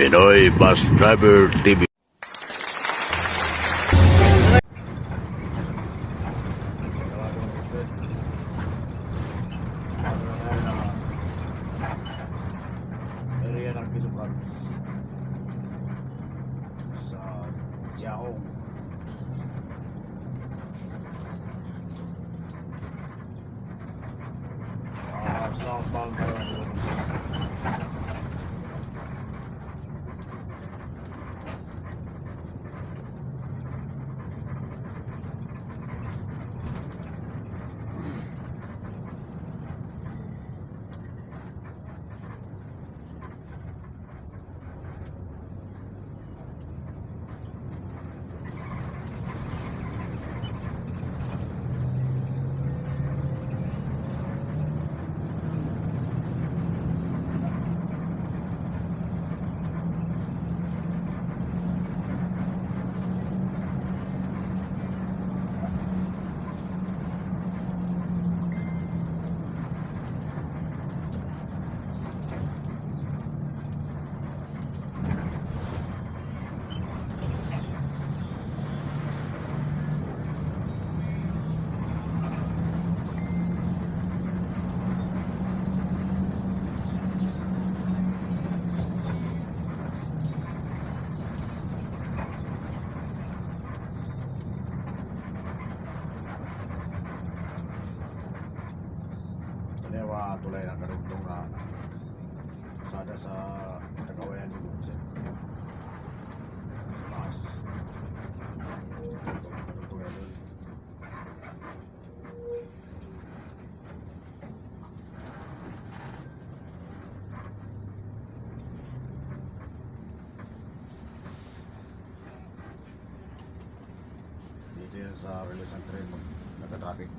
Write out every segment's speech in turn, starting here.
Pinoy Bus Driver TV. Area ng Pilipinas sa Jiaong. Southbound tayo. Kaliwa tulay ng karugtong na sada sa Nagawayan ni Buksan. Taas. Karugtong yan doon. Dito yan sa release ng train nagka-traffic.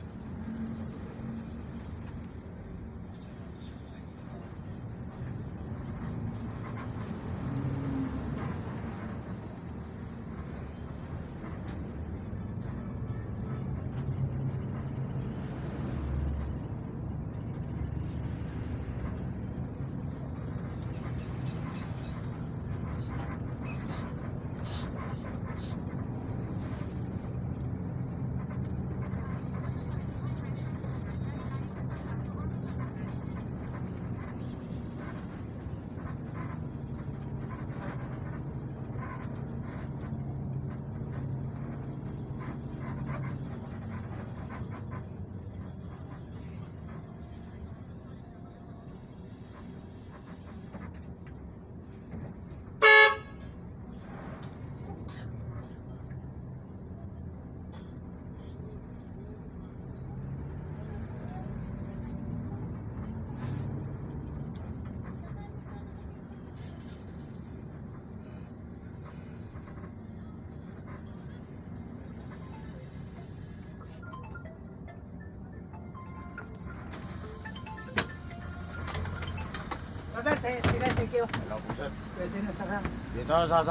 Thank you. Hello po sir. Pwede na sarang. Dito sa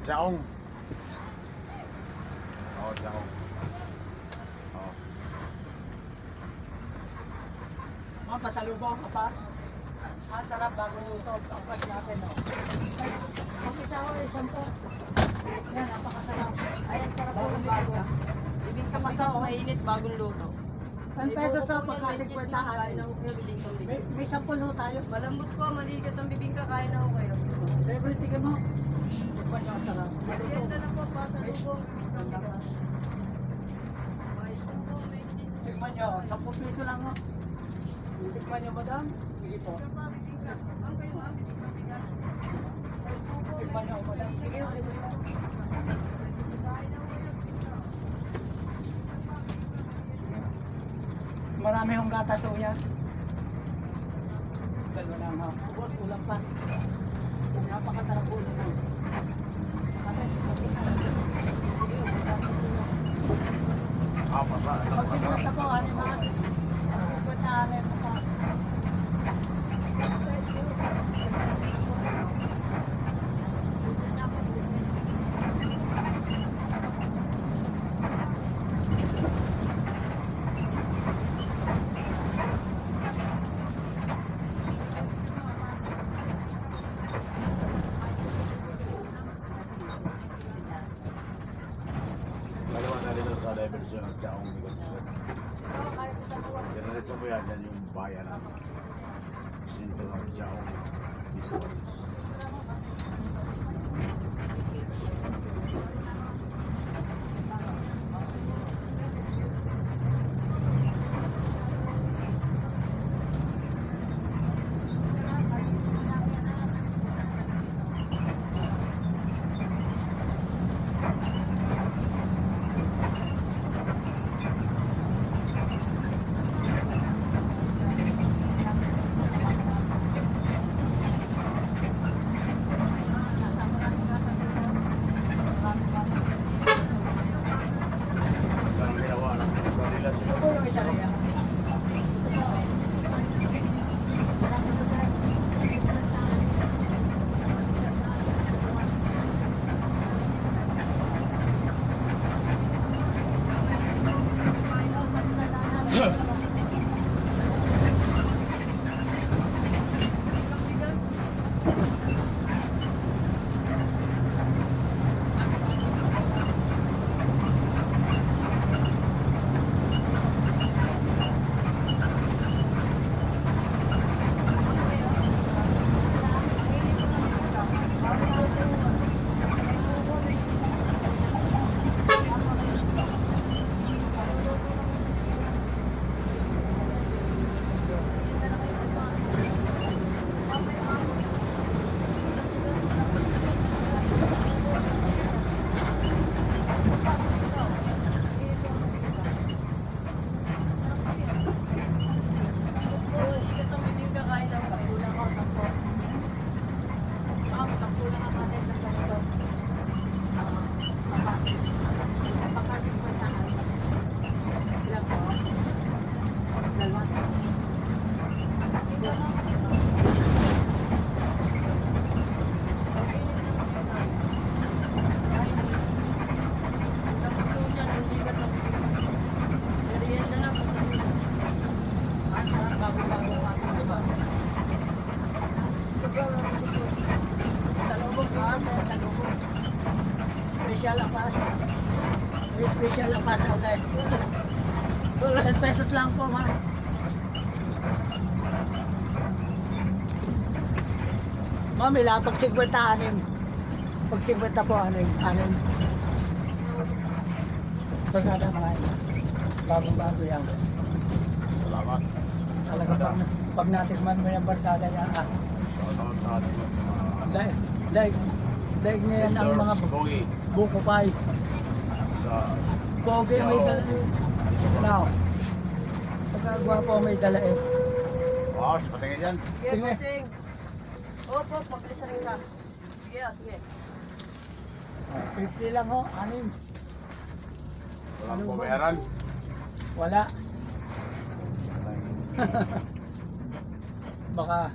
Jiaong. Oo, Jiaong. Oo. Mga pasalubong kapas. Ang sarap bago luto. Kapas natin. Ang isa ko ay 10. Yan, napakasarap. Ay, ang sarap po Bagong ng bago. bago. Bibingka pa sa mainit, bagong luto. 10 pesos sa pagkasig Kain kwartaan. na ho kayo, bibingka bibingka. May 10 ho tayo. Malambot po, maligat ang bibingka, kain na ho kayo. Favorite tigil mo. Tikman niyo ang sarap. Merienda na po, pasalubong, bibingka bigas. Mais na po, may cheese. Tikman niyo. 10 piso lang ho. Tikman niyo madam. Sige po. Bibingka pa, bibingka. Ang kayo mga bibingka bigas. Mais po po, Tikman niyo madam. Sige ho. kain na ho kayo, bibingka. Marami hong gatas ho yan. Dalawa lang ha. Boss, ulang pa. Napakasarap po nito. Masarap. Pag-sinulat ako, ano mga 50 anin pa. siya nagdaong likod sa sir. Oo, kahit isang buwan. Diretso mo yan, yan yung bayan natin. Sinto nagdaong dito. Ang ginawa ng Manila siya. Ito yung isa niya. Ma'am, 10 lang ang atin sa ganito. Papas. Papas 50. Ilan po? Dalawa. Ang sarap bago-bago ang ating libas. Sa lubog ha, sa lubog. Special apas. May special apas out there. 10 pesos lang po, ma'am. Ma'am, ila pag 50 anim. Pag 50 po anim. Pagkada mga ito. Bagong-bago yan. Salamat. Talaga pag natikman mo yung barkada niya, Shoutout sa ating mga daig niya yan ang mga Endorse Bogie buko pie. sa Pogi may dala eh. Now, pagkagwapo may dala eh. Boss, patingin yan. Sige, Sige. bossing. Opo, pabilisan isa. Sige, sige. 50 lang ho, anim. Walang pumayaran. Wala. Baka,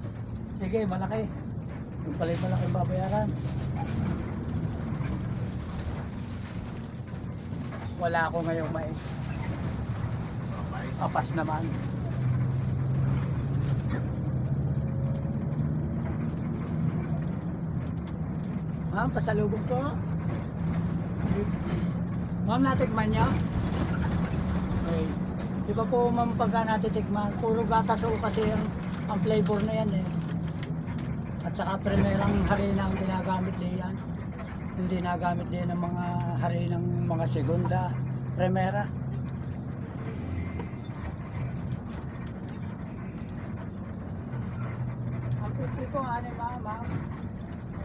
sige, malaki. Yung pala yung malaki babayaran. Wala ako ngayong mais. Apas naman. Ma'am, pasalubong po. Ma'am, natikman niyo? Okay. Di ba po ma'am pagka natitikman, puro gatas o kasi ang flavor na yan eh. At saka primerang harina ang ginagamit din yan. Hindi nagamit din ng mga harinang mga segunda, primera. Ang 50 po, ano ma'am?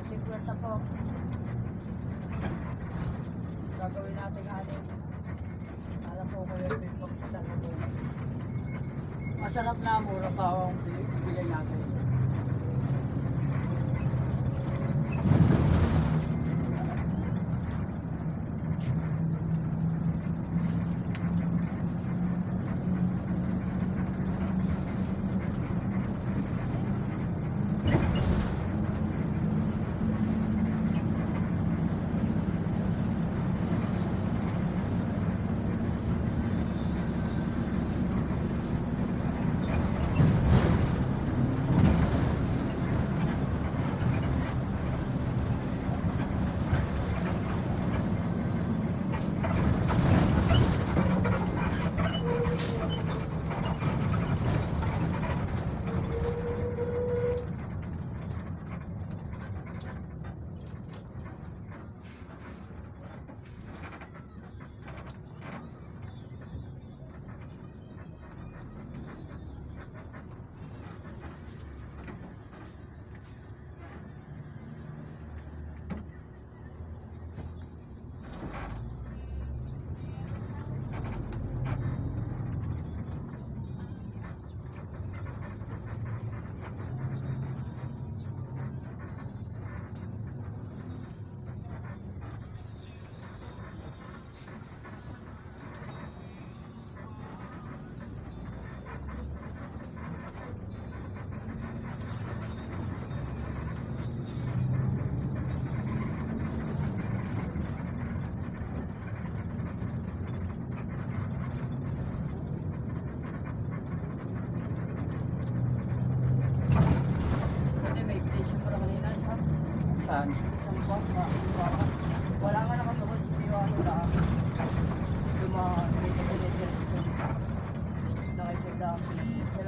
50 po. Gagawin natin anin. Alam po ko yung TikTok sa loob. Masarap na, mura pa ang bigay natin.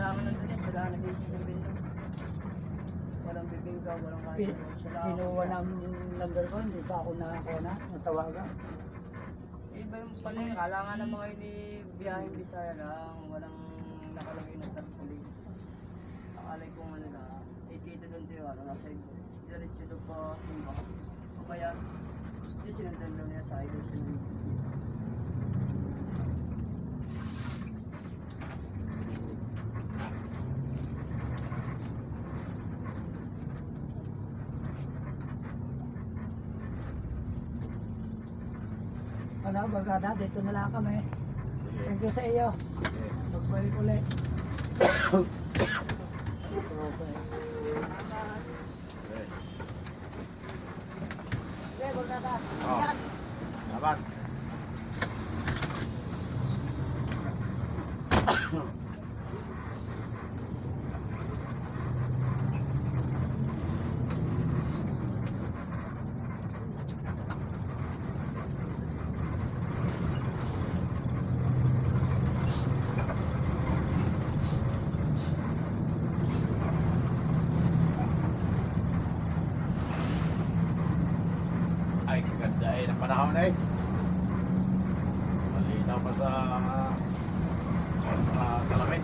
Kailangan nandun yan, sila nag-iisi sa window. Walang bibingka, walang kahit ano. Sila Kinuha ng number ko, hindi pa ako nakakuha na, natawagan. Iba yung pala yun, kala nga ng mga ini biyaheng Bisaya lang, walang nakalagay na tarpuli. Akalay kong ano na, dito doon tayo, ano, nasa ibo. Diretso doon pa simba. O kaya, hindi sinundan daw niya sa idol sinundan. Ano, barkada, dito na lang kami. Sige. Thank you sa iyo. Sige. Magbalik ulit. Okay. Sige. Okay, barkada. Oh. Yan. Salamat. Ay, kaganda eh ng panahon eh. Malinaw pa sa salamin.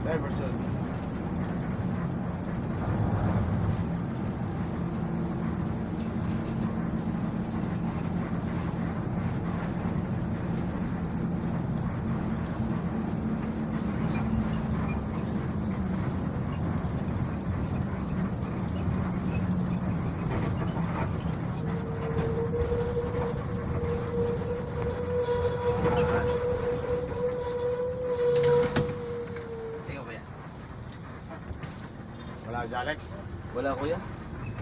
Diverson. Ikaw ba yan? Wala si Alex. Wala kuya.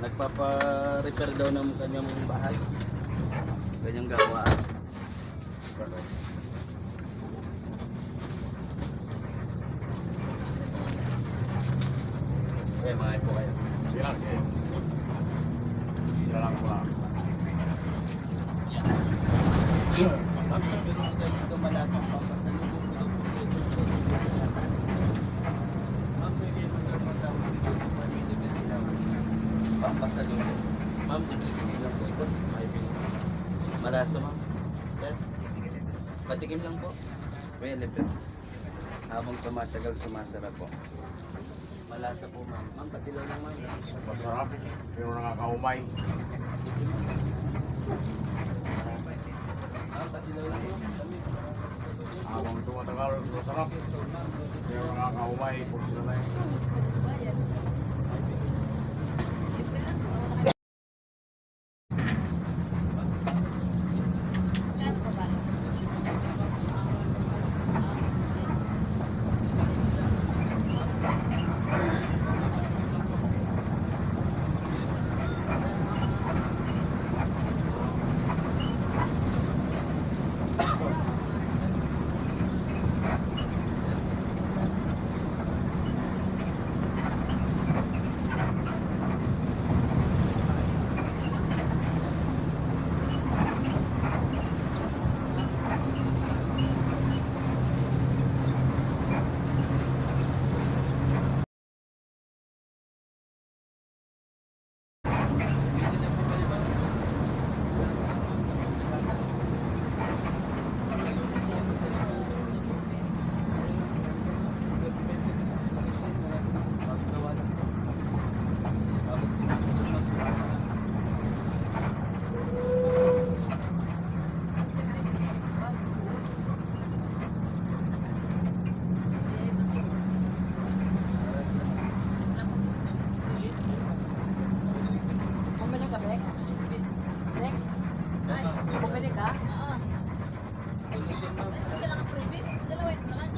Nagpapa-repair daw ng kanyang bahay. Kanyang gawaan. Ganun. Kaya mga ipo kayo. Sila si. Sila lang wala. Ma'am, sa pero kaya dito malasang pampasalubong ko ng peso po sa atas. Ma'am, sir, kayo magkaroon daw dito ng pamilya na nila. Pampasalubong. Ma'am, libre lang po ito. May bilhin. Malasa, ma'am. Dad, patikim lang po. Kuya, libre. Habang tumatagal, sumasarap po. Malasa po, ma'am. Ma'am, patilaw lang, ma'am. Masarap. Pero nakakaumay. Ma'am, patilaw lang, ma'am. Habang tumatagal, masarap. Pero nakakaumay. Puro sila na yun. Bumili ka, Brek? Brek? Bumili ka? Oo. Kasi lang ang previous. Dalawa ito lang.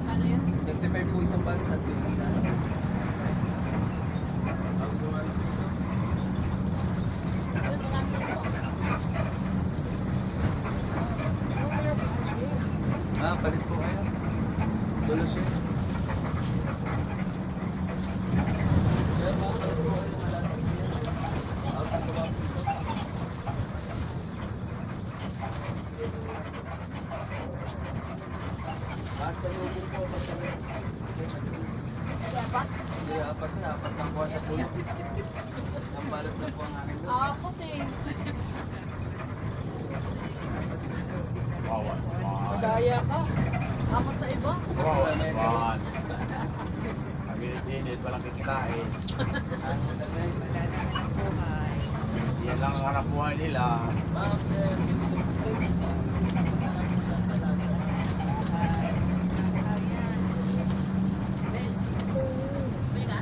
Ano yun? 35 po isang balit at isang daan. Yun, marami ito. Ah, palit po kayo. Tulos yun. Kaya mga palit po kayo malasang yan. Ah, pagkawa po ito. Basta lubong po ako sa Kaya pa? Hindi, apat na. Apat lang po sa puno. Isang balit lang po ang aking doon. Apat eh. Bawal. Bawal. Madaya ka. Apat sa iba. Bawal. Bawal. Kabinet-init, walang kikitain. Ah, wala na yun. Yan lang ang hanap buhay nila. Ma'am, sir, ganito po. Masarap po lang talaga. Bumili ka?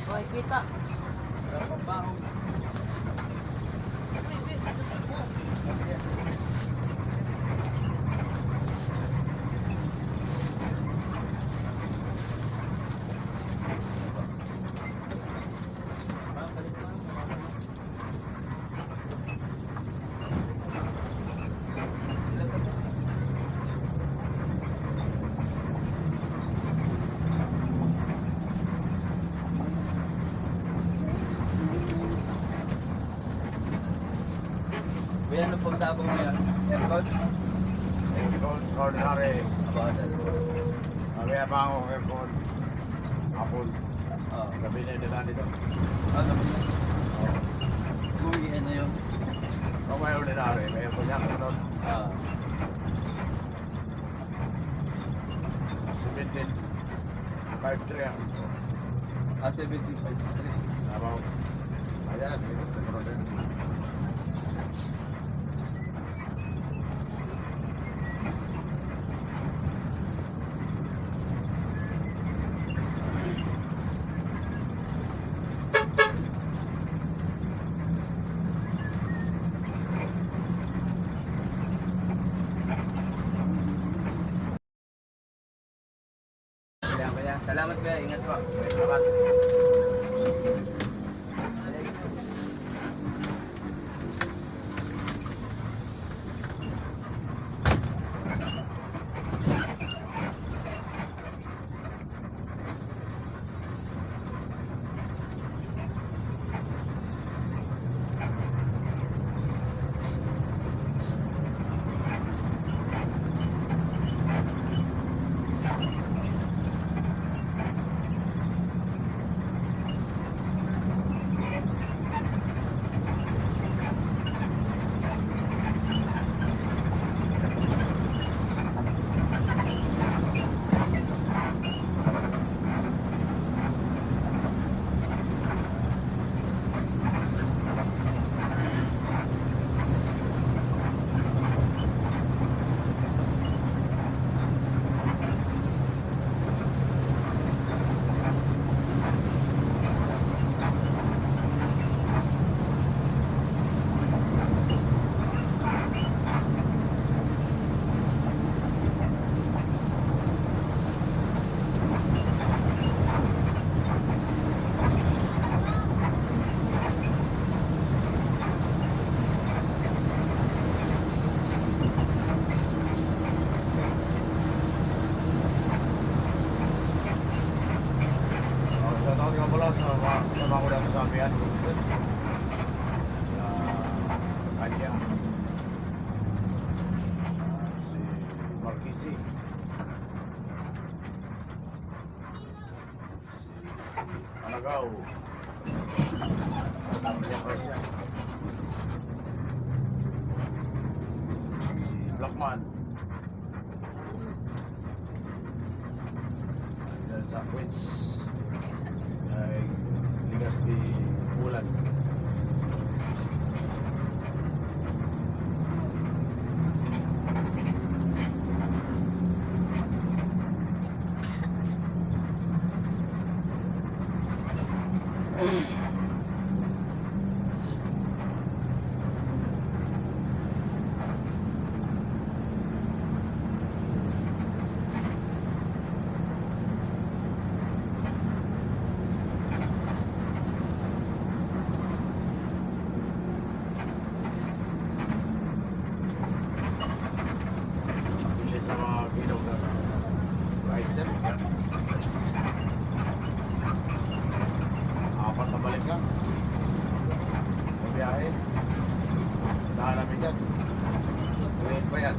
Okay, kita. pag Davao mo yan. Aircon? Aircon, extraordinary. Aba, dalawa. Mamaya pa ako aircon. Hapon. Oo. Gabi na nila dito. Gabi na. Gumigian na yun. Mamaya ordinary. May aircon niya ako doon. Ah. 17. 5-3 ang gusto. 75. Abaw. Ayan, sige. Siguro din. Salamat kuya, ingat po. Salamat. Shoutout nga pala sa mga ko dati sa Amihan. Kanya. Si Marquisi. Si Alagaw. Kasama niya Presya. Si Blackman. Yan sa Queens. Ay ligas di bulan. Bili sa mga bilog na rice yan. Apat na balik lang. Sa biyahe. Saan namin yan? Green pa yan.